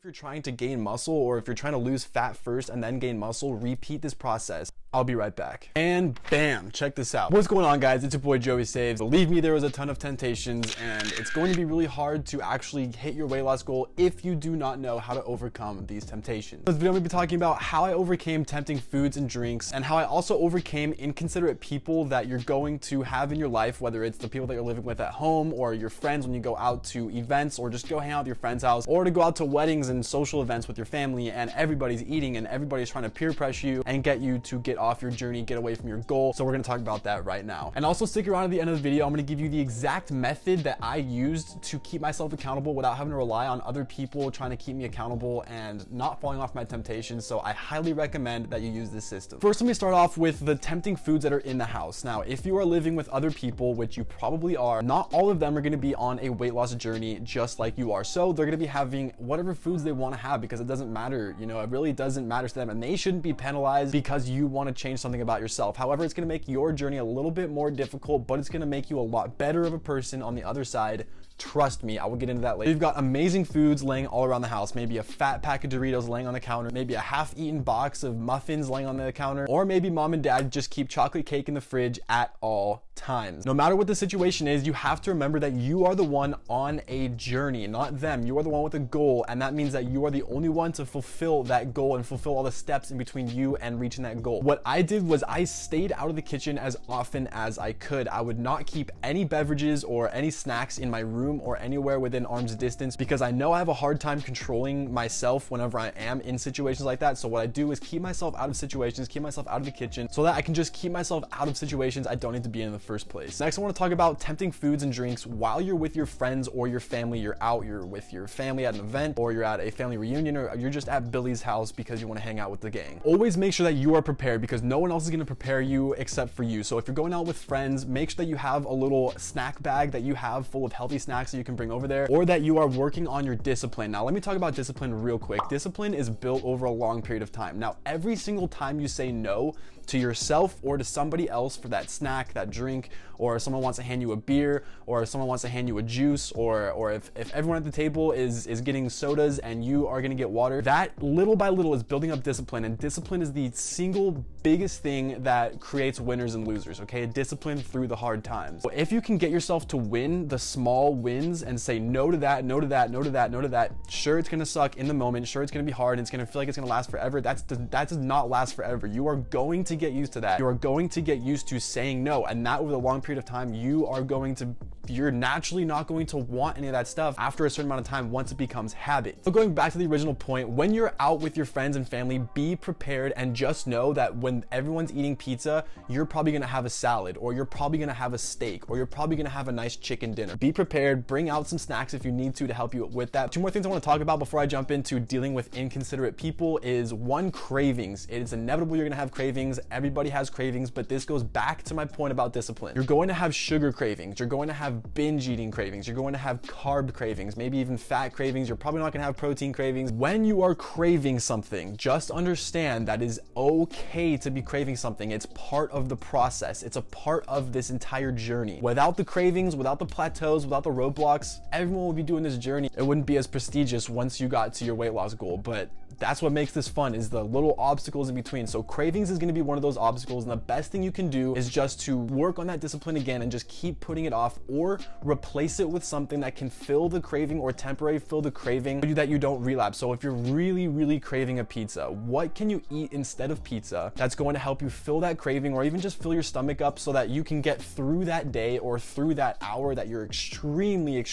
If you're trying to gain muscle, or if you're trying to lose fat first and then gain muscle, repeat this process. I'll be right back. And bam, check this out. What's going on, guys? It's your boy Joey Saves. Believe me, there was a ton of temptations, and it's going to be really hard to actually hit your weight loss goal if you do not know how to overcome these temptations. In this video, I'm gonna be talking about how I overcame tempting foods and drinks, and how I also overcame inconsiderate people that you're going to have in your life, whether it's the people that you're living with at home, or your friends when you go out to events, or just go hang out with your friend's house, or to go out to weddings and social events with your family, and everybody's eating and everybody's trying to peer pressure you and get you to get off your journey, get away from your goal. So we're gonna talk about that right now. And also stick around at the end of the video. I'm gonna give you the exact method that I used to keep myself accountable without having to rely on other people trying to keep me accountable and not falling off my temptations. So I highly recommend that you use this system. First, let me start off with the tempting foods that are in the house. Now, if you are living with other people, which you probably are, not all of them are gonna be on a weight loss journey just like you are. So they're gonna be having whatever foods they wanna have, because it doesn't matter, you know, it really doesn't matter to them, and they shouldn't be penalized because you wanna change something about yourself. However, it's going to make your journey a little bit more difficult, but it's going to make you a lot better of a person on the other side. Trust me, I will get into that later. You've got amazing foods laying all around the house. Maybe a fat pack of Doritos laying on the counter, maybe a half-eaten box of muffins laying on the counter, or maybe mom and dad just keep chocolate cake in the fridge at all times. No matter what the situation is, you have to remember that you are the one on a journey, not them. You are the one with a goal, and that means that you are the only one to fulfill that goal and fulfill all the steps in between you and reaching that goal. What I did was I stayed out of the kitchen as often as I could. I would not keep any beverages or any snacks in my room or anywhere within arm's distance, because I know I have a hard time controlling myself whenever I am in situations like that. So what I do is keep myself out of situations, keep myself out of the kitchen, so that I can just keep myself out of situations I don't need to be in the first place. Next, I want to talk about tempting foods and drinks while you're with your friends or your family. You're out, you're with your family at an event, or you're at a family reunion, or you're just at Billy's house because you want to hang out with the gang. Always make sure that you are prepared, because no one else is going to prepare you except for you. So if you're going out with friends, make sure that you have a little snack bag that you have full of healthy snacks that you can bring over there, or that you are working on your discipline. Now, let me talk about discipline real quick. Discipline is built over a long period of time. Now, every single time you say no to yourself or to somebody else for that snack, that drink, or someone wants to hand you a beer, or someone wants to hand you a juice, or if everyone at the table is getting sodas and you are going to get water, that little by little is building up discipline. And discipline is the single biggest thing that creates winners and losers, okay? Discipline through the hard times. So if you can get yourself to win the small wins and say no to that, no to that, no to that, no to that, sure, it's going to suck in the moment, sure, it's going to be hard, and it's going to feel like it's going to last forever. That does not last forever. You are going to get used to that. You are going to get used to saying no, and that over a long period of time, you're naturally not going to want any of that stuff after a certain amount of time once it becomes habit. So going back to the original point, when you're out with your friends and family, be prepared and just know that when everyone's eating pizza, you're probably going to have a salad, or you're probably going to have a steak, or you're probably going to have a nice chicken dinner. Be prepared, bring out some snacks if you need to help you with that. Two more things I want to talk about before I jump into dealing with inconsiderate people is one, cravings. It is inevitable you're going to have cravings. Everybody has cravings, but this goes back to my point about discipline. You're going to have sugar cravings. You're going to have binge eating cravings. You're going to have carb cravings, maybe even fat cravings. You're probably not going to have protein cravings. When you are craving something, just understand that it is okay to be craving something. It's part of the process. It's a part of this entire journey. Without the cravings, without the plateaus, without the roadblocks, everyone will be doing this journey. It wouldn't be as prestigious once you got to your weight loss goal, but that's what makes this fun, is the little obstacles in between. So cravings is going to be one of those obstacles, and the best thing you can do is just to work on that discipline again and just keep putting it off, or replace it with something that can fill the craving or temporarily fill the craving so that you don't relapse. So if you're really craving a pizza, what can you eat instead of pizza that's going to help you fill that craving, or even just fill your stomach up so that you can get through that day or through that hour that you're extremely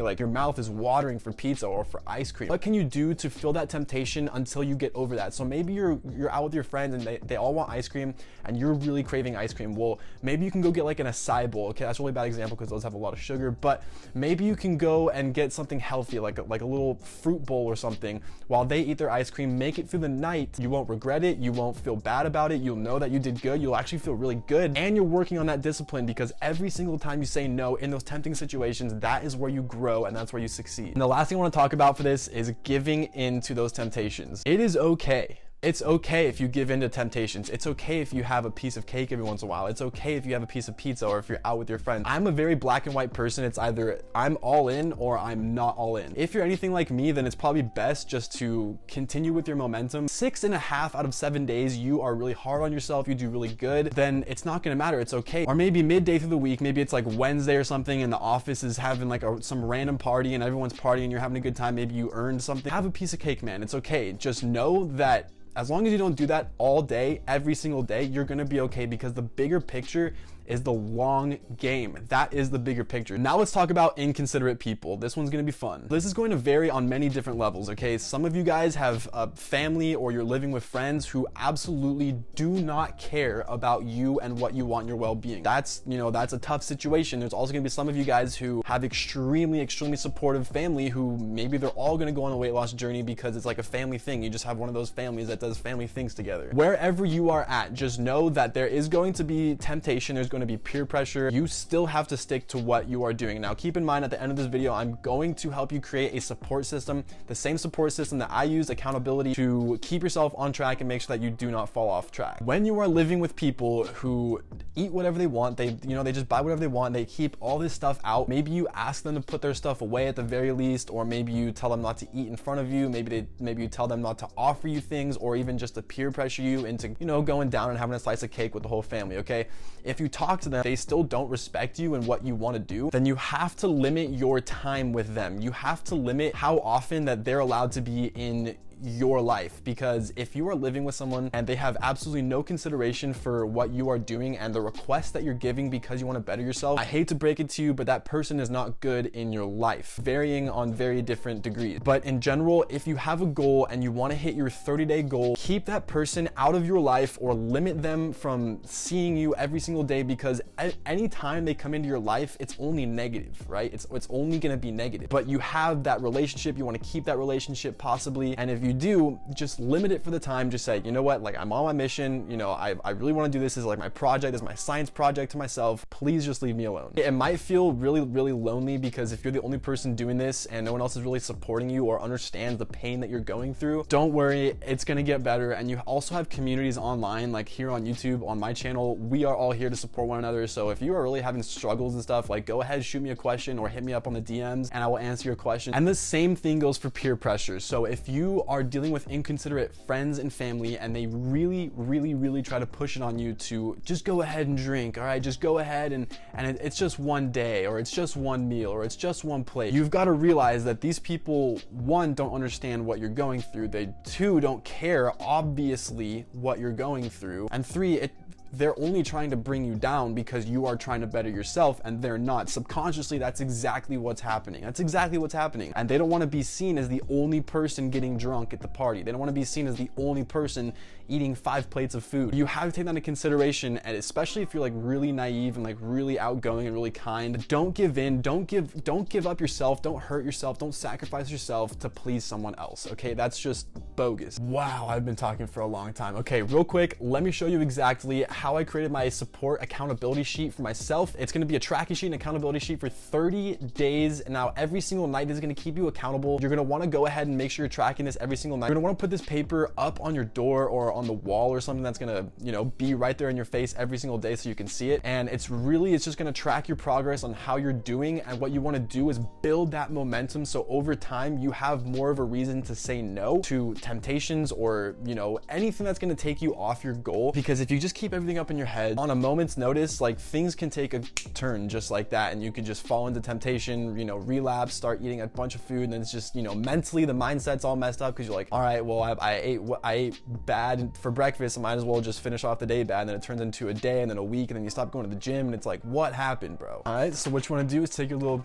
like your mouth is watering for pizza or for ice cream? What can you do to fill that temptation until you get over that? So maybe you're out with your friends and they all want ice cream and you're really craving ice cream. Well, maybe you can go get like an acai bowl. Okay, that's a really bad example because those have a lot of sugar, but maybe you can go and get something healthy, like a little fruit bowl or something, while they eat their ice cream. Make it through the night. You won't regret it. You won't feel bad about it. You'll know that you did good. You'll actually feel really good, and you're working on that discipline, because every single time you say no in those tempting situations, that is where you grow and that's where you succeed. And the last thing I want to talk about for this is giving in to those temptations. It is okay It's okay if you give in to temptations. It's okay if you have a piece of cake every once in a while. It's okay if you have a piece of pizza or if you're out with your friends. I'm a very black and white person. It's either I'm all in or I'm not all in. If you're anything like me, then it's probably best just to continue with your momentum. 6.5 out of 7 days, you are really hard on yourself, you do really good, then it's not gonna matter, it's okay. Or maybe midday through the week, maybe it's like Wednesday or something and the office is having like some random party and everyone's partying, you're having a good time, maybe you earned something. Have a piece of cake, man, it's okay. Just know that as long as you don't do that all day, every single day, you're gonna be okay, because the bigger picture is the long game. That is the bigger picture. Now let's talk about inconsiderate people. This one's gonna be fun. This is going to vary on many different levels, okay? Some of you guys have a family or you're living with friends who absolutely do not care about you and what you want in your well-being. That's a tough situation. There's also gonna be some of you guys who have extremely supportive family who maybe they're all gonna go on a weight loss journey because it's like a family thing. You just have one of those families that does family things together. Wherever you are at, just know that there is going to be temptation, there's going to be peer pressure. You still have to stick to what you are doing. Now keep in mind, at the end of this video, I'm going to help you create a support system, the same support system that I use, accountability, to keep yourself on track and make sure that you do not fall off track. When you are living with people who eat whatever they want, they just buy whatever they want, they keep all this stuff out, maybe you ask them to put their stuff away at the very least, or maybe you tell them not to eat in front of you, maybe you tell them not to offer you things, or even just to peer pressure you into going down and having a slice of cake with the whole family. Okay, if you talk to them, they still don't respect you and what you want to do, then you have to limit your time with them. You have to limit how often that they're allowed to be in your life, because if you are living with someone and they have absolutely no consideration for what you are doing and the requests that you're giving because you want to better yourself, I hate to break it to you, but that person is not good in your life, varying on very different degrees. But in general, if you have a goal and you want to hit your 30-day goal, keep that person out of your life or limit them from seeing you every single day, because anytime they come into your life, it's only negative, right? It's only going to be negative. But you have that relationship, you want to keep that relationship possibly, and if you do, just limit it for the time. Just say, you know what, like, I'm on my mission, I really want to do this. This is like my project, this is my science project to myself. Please just leave me alone. It might feel really lonely, because if you're the only person doing this and no one else is really supporting you or understands the pain that you're going through, don't worry, it's gonna get better. And you also have communities online, like here on YouTube, on my channel, we are all here to support one another. So if you are really having struggles and stuff, like, go ahead, shoot me a question or hit me up on the DMs and I will answer your question. And the same thing goes for peer pressure. So if you are dealing with inconsiderate friends and family and they really try to push it on you to just go ahead and drink, all right, just go ahead and it's just one day, or it's just one meal, or it's just one plate, you've got to realize that these people, one, don't understand what you're going through, they, two, don't care obviously what you're going through, and three, they're only trying to bring you down because you are trying to better yourself, and they're not. Subconsciously, that's exactly what's happening. That's exactly what's happening. And they don't want to be seen as the only person getting drunk at the party. They don't want to be seen as the only person eating 5 plates of food. You have to take that into consideration, and especially if you're like really naive and like really outgoing and really kind, don't give in, don't give up yourself, don't hurt yourself, don't sacrifice yourself to please someone else, okay? That's just bogus. Wow, I've been talking for a long time. Okay, real quick, let me show you exactly how I created my support accountability sheet for myself. It's gonna be a tracking sheet and accountability sheet for 30 days. Now, every single night is gonna keep you accountable. You're gonna wanna go ahead and make sure you're tracking this every single night. You're gonna wanna put this paper up on your door or on the wall or something that's gonna, be right there in your face every single day so you can see it. And it's just gonna track your progress on how you're doing. And what you wanna do is build that momentum, so over time, you have more of a reason to say no to temptations or, anything that's gonna take you off your goal. Because if you just keep everything up in your head on a moment's notice, like, things can take a turn just like that, and you can just fall into temptation, relapse, start eating a bunch of food, and then it's just, mentally the mindset's all messed up because you're like, all right, well, I ate bad for breakfast, I might as well just finish off the day bad, and then it turns into a day and then a week, and then you stop going to the gym, and it's like, what happened, bro? All right, so what you want to do is take your little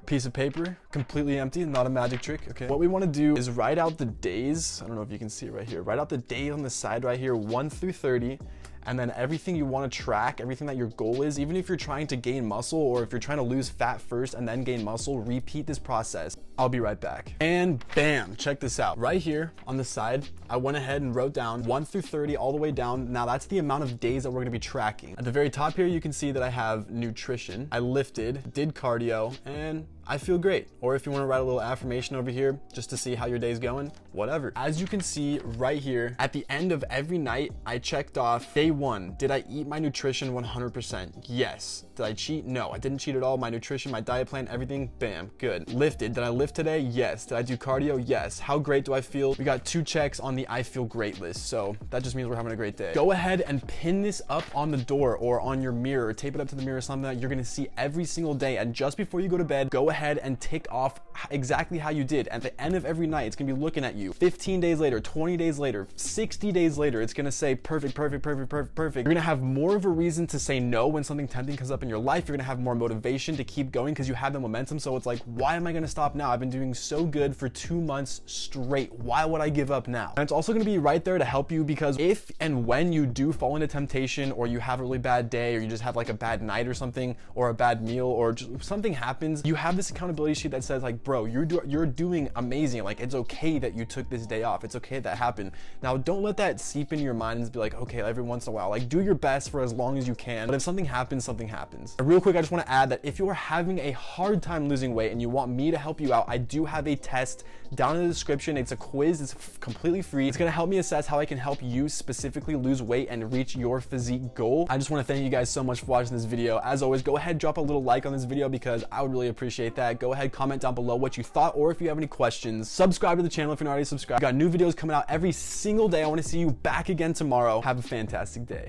piece of paper, completely empty, not a magic trick, okay? What we want to do is write out the days. I don't know if you can see it right here. Write out the days on the side right here, 1 through 30. And then everything you want to track, everything that your goal is, even if you're trying to gain muscle or if you're trying to lose fat first and then gain muscle, repeat this process. I'll be right back. And bam, check this out. Right here on the side, I went ahead and wrote down 1 through 30 all the way down. Now that's the amount of days that we're going to be tracking. At the very top here, you can see that I have nutrition. I lifted, did cardio, and I feel great. Or if you want to write a little affirmation over here just to see how your day's going, whatever. As you can see right here, at the end of every night, I checked off day 1. Did I eat my nutrition 100%? Yes. Did I cheat? No, I didn't cheat at all. My nutrition, my diet plan, everything, bam, good. Lifted. Did I lift today? Yes. Did I do cardio? Yes. How great do I feel? We got 2 checks on the I feel great list. So that just means we're having a great day. Go ahead and pin this up on the door or on your mirror, or tape it up to the mirror, something that you're gonna see every single day. And just before you go to bed, go ahead and tick off exactly how you did. At the end of every night, it's gonna be looking at you 15 days later, 20 days later, 60 days later. It's gonna say perfect, perfect, perfect, perfect, perfect. You're gonna have more of a reason to say no when something tempting comes up in your life. You're gonna have more motivation to keep going because you have the momentum. So it's like, why am I gonna stop now? I've been doing so good for 2 months straight. Why would I give up now? And it's also gonna be right there to help you, because if and when you do fall into temptation, or you have a really bad day, or you just have like a bad night or something, or a bad meal, or just something happens, you have this accountability sheet that says like, bro, you're doing amazing. Like, it's okay that you took this day off. It's okay that happened. Now, don't let that seep into your mind and be like, okay, every once in a while, like, do your best for as long as you can. But if something happens, something happens. And real quick, I just want to add that if you are having a hard time losing weight and you want me to help you out, I do have a test down in the description. It's a quiz. It's completely free. It's going to help me assess how I can help you specifically lose weight and reach your physique goal. I just want to thank you guys so much for watching this video. As always, go ahead, drop a little like on this video because I would really appreciate that. Go ahead, comment down below what you thought, or if you have any questions. Subscribe to the channel if you're not already subscribed. We've got new videos coming out every single day. I want to see you back again tomorrow. Have a fantastic day.